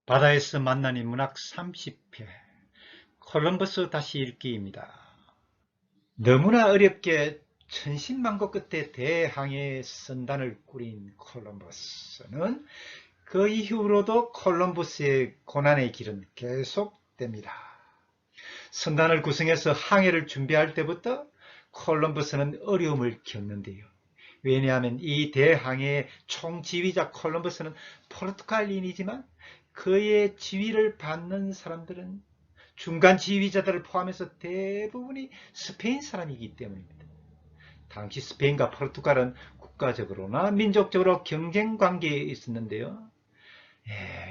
바다에서 만난 인문학 30회 콜럼버스 다시 읽기입니다. 너무나 어렵게 천신만고 끝에 대항해 선단을 꾸린 콜럼버스는 그 이후로도 콜럼버스의 고난의 길은 계속됩니다. 선단을 구성해서 항해를 준비할 때부터 콜럼버스는 어려움을 겪는데요. 왜냐하면 이 대항해의 총지휘자 콜럼버스는 포르투갈인이지만 그의 지휘를 받는 사람들은 중간 지휘자들을 포함해서 대부분이 스페인 사람이기 때문입니다. 당시 스페인과 포르투갈은 국가적으로나 민족적으로 경쟁 관계에 있었는데요.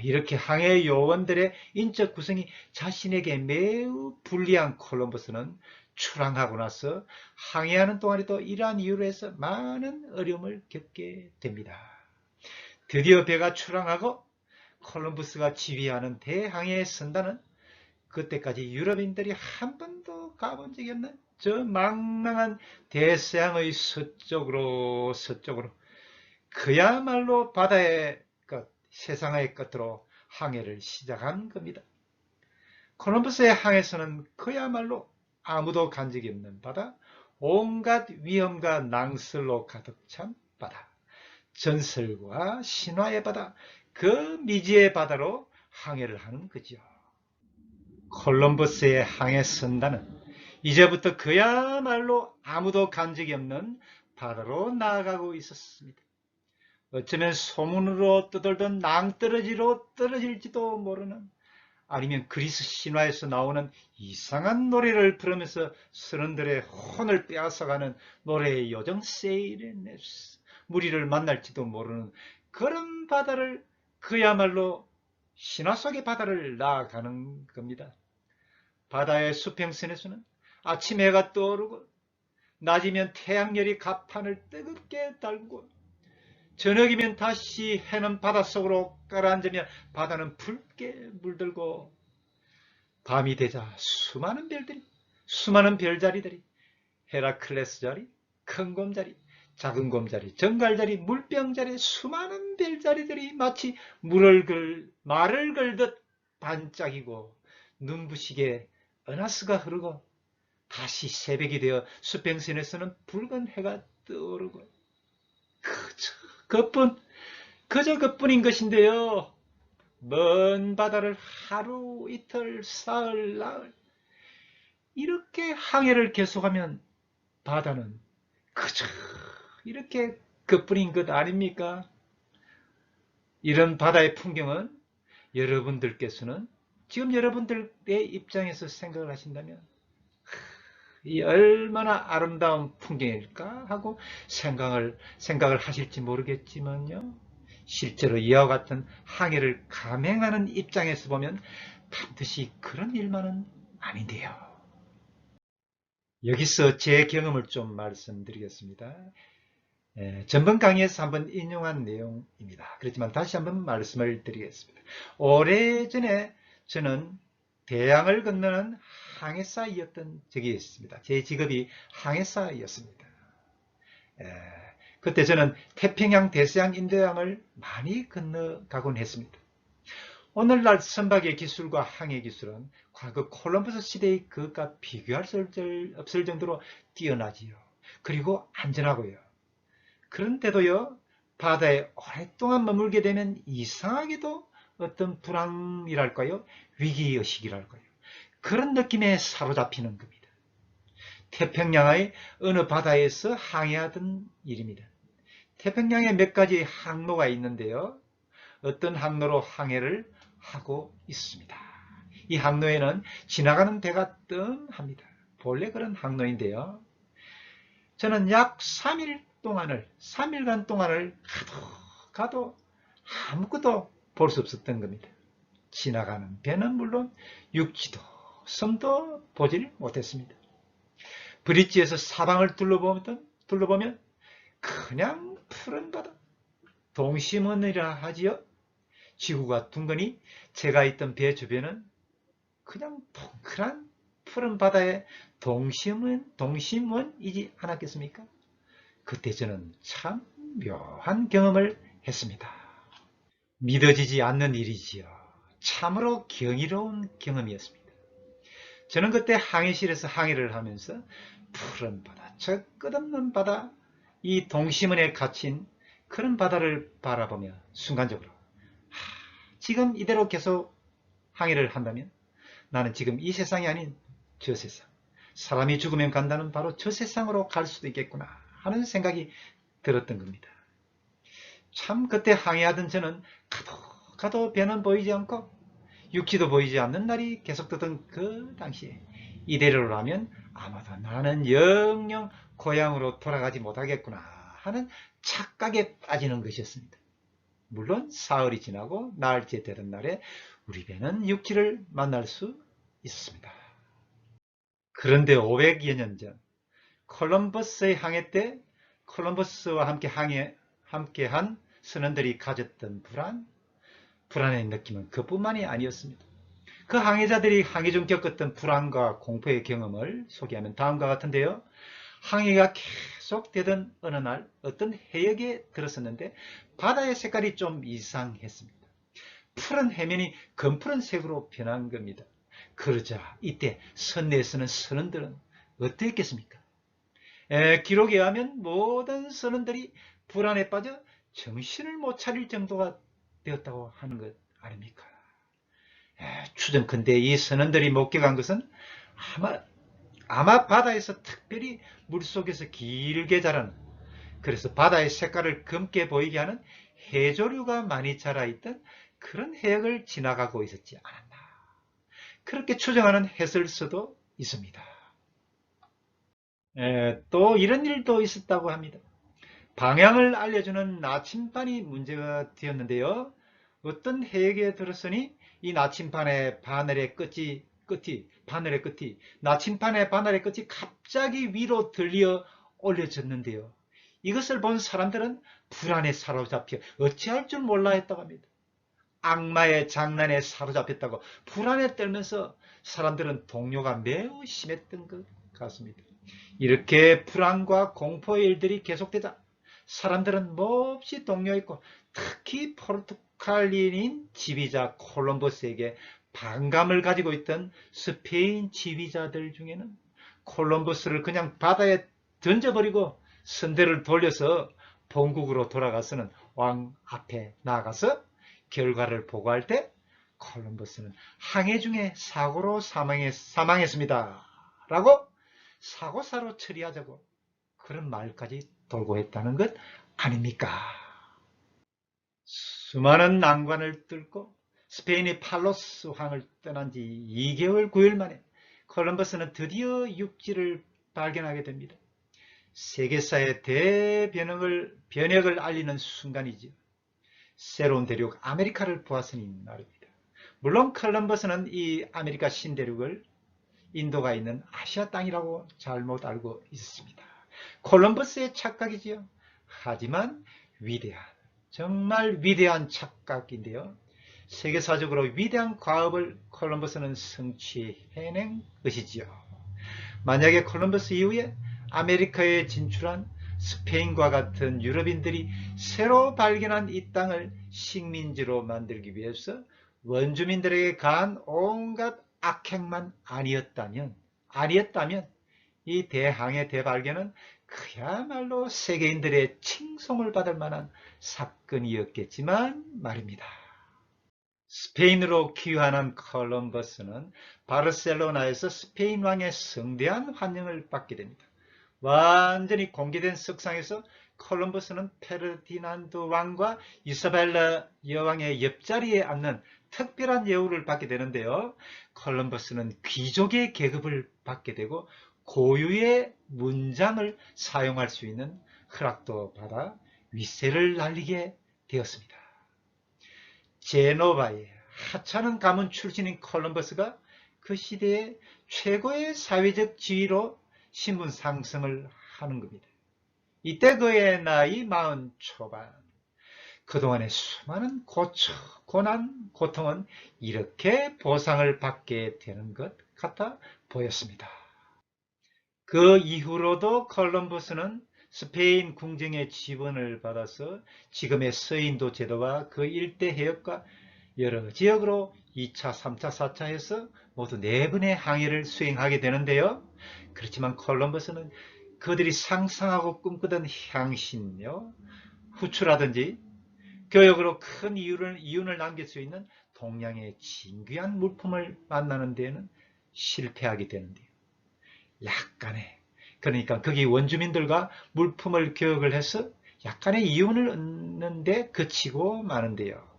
이렇게 항해 요원들의 인적 구성이 자신에게 매우 불리한 콜럼버스는 출항하고 나서 항해하는 동안에도 이러한 이유로 해서 많은 어려움을 겪게 됩니다. 드디어 배가 출항하고 콜럼버스가 지휘하는 대항해에 선다는 그때까지 유럽인들이 한 번도 가본 적이 없는 저 망망한 대서양의 서쪽으로 그야말로 바다의 끝, 세상의 끝으로 항해를 시작한 겁니다. 콜럼버스의 항해선은 그야말로 아무도 간 적이 없는 바다, 온갖 위험과 낭설로 가득 찬 바다, 전설과 신화의 바다, 그 미지의 바다로 항해를 하는 거죠. 콜럼버스의 항해 선단은 이제부터 그야말로 아무도 간 적이 없는 바다로 나아가고 있었습니다. 어쩌면 소문으로 떠돌던 낭떠러지로 떨어질지도 모르는, 아니면 그리스 신화에서 나오는 이상한 노래를 부르면서 선원들의 혼을 빼앗아가는 노래의 요정 세이레네스, 무리를 만날지도 모르는 그런 바다를, 그야말로 신화 속의 바다를 나아가는 겁니다. 바다의 수평선에서는 아침 해가 떠오르고 낮이면 태양열이 갑판을 뜨겁게 달구고 저녁이면 다시 해는 바닷속으로 가라앉으며 바다는 붉게 물들고, 밤이 되자 수많은 별자리들이, 헤라클레스 자리, 큰 곰자리, 작은 곰자리, 정갈자리, 물병자리, 수많은 별자리들이 마치 말을 걸듯 반짝이고 눈부시게 은하수가 흐르고, 다시 새벽이 되어 수평선에서는 붉은 해가 떠오르고, 그저 그저 그뿐인 것인데요. 먼 바다를 하루 이틀 사흘 나흘 이렇게 항해를 계속하면 바다는 그저 이렇게 그뿐인 것 아닙니까? 이런 바다의 풍경은 여러분들께서는, 지금 여러분들의 입장에서 생각을 하신다면 이 얼마나 아름다운 풍경일까 하고 생각을 하실지 모르겠지만요. 실제로 이와 같은 항해를 감행하는 입장에서 보면 반드시 그런 일만은 아닌데요. 여기서 제 경험을 좀 말씀드리겠습니다. 전번 강의에서 한번 인용한 내용입니다. 그렇지만 다시 한번 말씀을 드리겠습니다. 오래전에 저는 대양을 건너는 항해사이었던 적이 있습니다. 제 직업이 항해사이었습니다. 그때 저는 태평양, 대서양, 인도양을 많이 건너가곤 했습니다. 오늘날 선박의 기술과 항해 기술은 과거 콜럼버스 시대의 그것과 비교할 수 없을 정도로 뛰어나지요. 그리고 안전하고요. 그런데도요, 바다에 오랫동안 머물게 되면 이상하게도 어떤 불안이랄까요? 위기의식이랄까요? 그런 느낌에 사로잡히는 겁니다. 태평양의 어느 바다에서 항해하던 일입니다. 태평양에 몇 가지 항로가 있는데요. 어떤 항로로 항해를 하고 있습니다. 이 항로에는 지나가는 배가 뜸합니다. 본래 그런 항로인데요. 저는 약 3일간 동안을 가도 아무것도 볼 수 없었던 겁니다. 지나가는 배는 물론 육지도 섬도 보질 못했습니다. 브릿지에서 사방을 둘러보면 그냥 푸른 바다, 동심원이라 하지요. 지구가 둥근히 제가 있던 배 주변은 그냥 동그란 푸른 바다에 동심원이지 않았겠습니까? 그때 저는 참 묘한 경험을 했습니다. 믿어지지 않는 일이지요. 참으로 경이로운 경험이었습니다. 저는 그때 항해실에서 항해를 하면서 푸른 바다, 저 끝없는 바다, 이 동심원에 갇힌 그런 바다를 바라보며 순간적으로 지금 이대로 계속 항해를 한다면 나는 지금 이 세상이 아닌 저 세상, 사람이 죽으면 간다는 바로 저 세상으로 갈 수도 있겠구나 하는 생각이 들었던 겁니다. 참 그때 항해하던 저는 가도 배는 보이지 않고 육지도 보이지 않는 날이 계속되던 그 당시에 이대로라면 아마도 나는 영영 고향으로 돌아가지 못하겠구나 하는 착각에 빠지는 것이었습니다. 물론 사흘이 지나고 나흘째 되던 날에 우리 배는 육지를 만날 수 있었습니다. 그런데 500여 년 전 콜럼버스의 항해 때 콜럼버스와 함께한 선원들이 가졌던 불안의 느낌은 그뿐만이 아니었습니다. 그 항해자들이 항해 중 겪었던 불안과 공포의 경험을 소개하면 다음과 같은데요. 항해가 계속되던 어느 날 어떤 해역에 들었었는데 바다의 색깔이 좀 이상했습니다. 푸른 해면이 검푸른 색으로 변한 겁니다. 그러자 이때 선내에서는 선원들은 어땠겠습니까? 기록에 의하면 모든 선원들이 불안에 빠져 정신을 못 차릴 정도가 되었다고 하는 것 아닙니까? 추정컨대 이 선원들이 목격한 것은 아마 바다에서 특별히 물속에서 길게 자라는, 그래서 바다의 색깔을 검게 보이게 하는 해조류가 많이 자라있던 그런 해역을 지나가고 있었지 않았나, 그렇게 추정하는 해설서도 있습니다. 또 이런 일도 있었다고 합니다. 방향을 알려주는 나침반이 문제가 되었는데요. 어떤 해역에 들었으니 이 나침반의 바늘의 끝이 나침반의 바늘의 끝이 갑자기 위로 들려 올려졌는데요. 이것을 본 사람들은 불안에 사로잡혀 어찌할 줄 몰라 했다고 합니다. 악마의 장난에 사로잡혔다고 불안에 떨면서 사람들은 동요가 매우 심했던 것 같습니다. 이렇게 불안과 공포의 일들이 계속되자 사람들은 몹시 동요했고 특히 포르투갈인인 지휘자 콜럼버스에게 반감을 가지고 있던 스페인 지휘자들 중에는 콜럼버스를 그냥 바다에 던져버리고 선대를 돌려서 본국으로 돌아가서는 왕 앞에 나가서 결과를 보고할 때 콜럼버스는 항해 중에 사고로 사망했습니다 라고 사고사로 처리하자고 그런 말까지 돌고 했다는 것 아닙니까? 수많은 난관을 뚫고 스페인의 팔로스 황을 떠난 지 2개월 9일 만에 콜럼버스는 드디어 육지를 발견하게 됩니다. 세계사의 대변혁을 알리는 순간이죠. 새로운 대륙 아메리카를 보았으니 말입니다. 물론 콜럼버스는 이 아메리카 신대륙을 인도가 있는 아시아 땅이라고 잘못 알고 있었습니다. 콜럼버스의 착각이지요. 하지만 정말 위대한 착각인데요. 세계사적으로 위대한 과업을 콜럼버스는 성취해낸 것이지요. 만약에 콜럼버스 이후에 아메리카에 진출한 스페인과 같은 유럽인들이 새로 발견한 이 땅을 식민지로 만들기 위해서 원주민들에게 가한 온갖 악행만 아니었다면 이 대항해 대발견은 그야말로 세계인들의 칭송을 받을 만한 사건이었겠지만 말입니다. 스페인으로 귀환한 콜럼버스는 바르셀로나에서 스페인 왕의 성대한 환영을 받게 됩니다. 완전히 공개된 석상에서 콜럼버스는 페르디난드 왕과 이사벨라 여왕의 옆자리에 앉는 특별한 예우를 받게 되는데요. 콜럼버스는 귀족의 계급을 받게 되고 고유의 문장을 사용할 수 있는 허락도 받아 윗세를 날리게 되었습니다. 제노바의 하찮은 가문 출신인 콜럼버스가 그 시대의 최고의 사회적 지위로 신분 상승을 하는 겁니다. 이때 그의 나이 40 초반. 그동안의 수많은 고난, 고통은 이렇게 보상을 받게 되는 것 같아 보였습니다. 그 이후로도 콜럼버스는 스페인 궁정의 지원을 받아서 지금의 서인도 제도와 그 일대 해역과 여러 지역으로 2차, 3차, 4차에서 모두 4번의 항해를 수행하게 되는데요. 그렇지만 콜럼버스는 그들이 상상하고 꿈꾸던 향신료, 후추라든지 교역으로 큰 이윤을 남길 수 있는 동양의 진귀한 물품을 만나는 데에는 실패하게 되는데요. 약간의, 그러니까 거기 원주민들과 물품을 교역을 해서 약간의 이윤을 얻는 데 그치고 마는데요.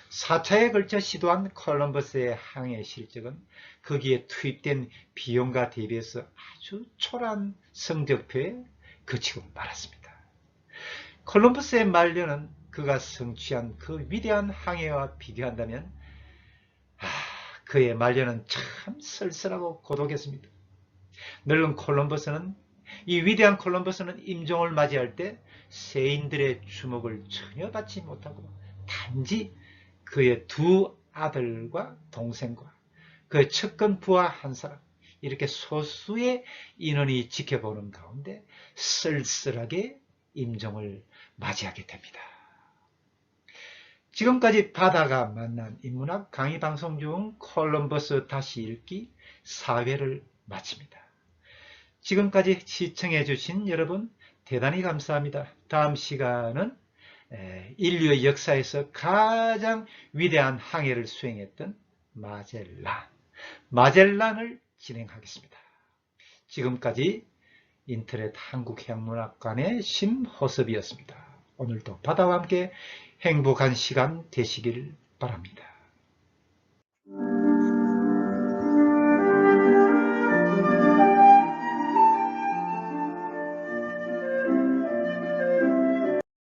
4차에 걸쳐 시도한 콜럼버스의 항해 실적은 거기에 투입된 비용과 대비해서 아주 초라한 성적표에 그치고 말았습니다. 콜럼버스의 말년은 그가 성취한 그 위대한 항해와 비교한다면 그의 말년은 참 쓸쓸하고 고독했습니다. 늙은 콜럼버스는 이 위대한 콜럼버스는 임종을 맞이할 때 세인들의 주목을 전혀 받지 못하고 단지 그의 두 아들과 동생과 그의 측근 부하 한 사람 이렇게 소수의 인원이 지켜보는 가운데 쓸쓸하게 임종을 맞이하게 됩니다. 지금까지 바다가 만난 인문학 강의 방송 중 콜럼버스 다시 읽기 4회를 마칩니다. 지금까지 시청해 주신 여러분 대단히 감사합니다. 다음 시간은 인류의 역사에서 가장 위대한 항해를 수행했던 마젤란을 진행하겠습니다. 지금까지 인터넷 한국해양문학관의 심호섭이었습니다. 오늘도 바다와 함께 행복한 시간 되시길 바랍니다.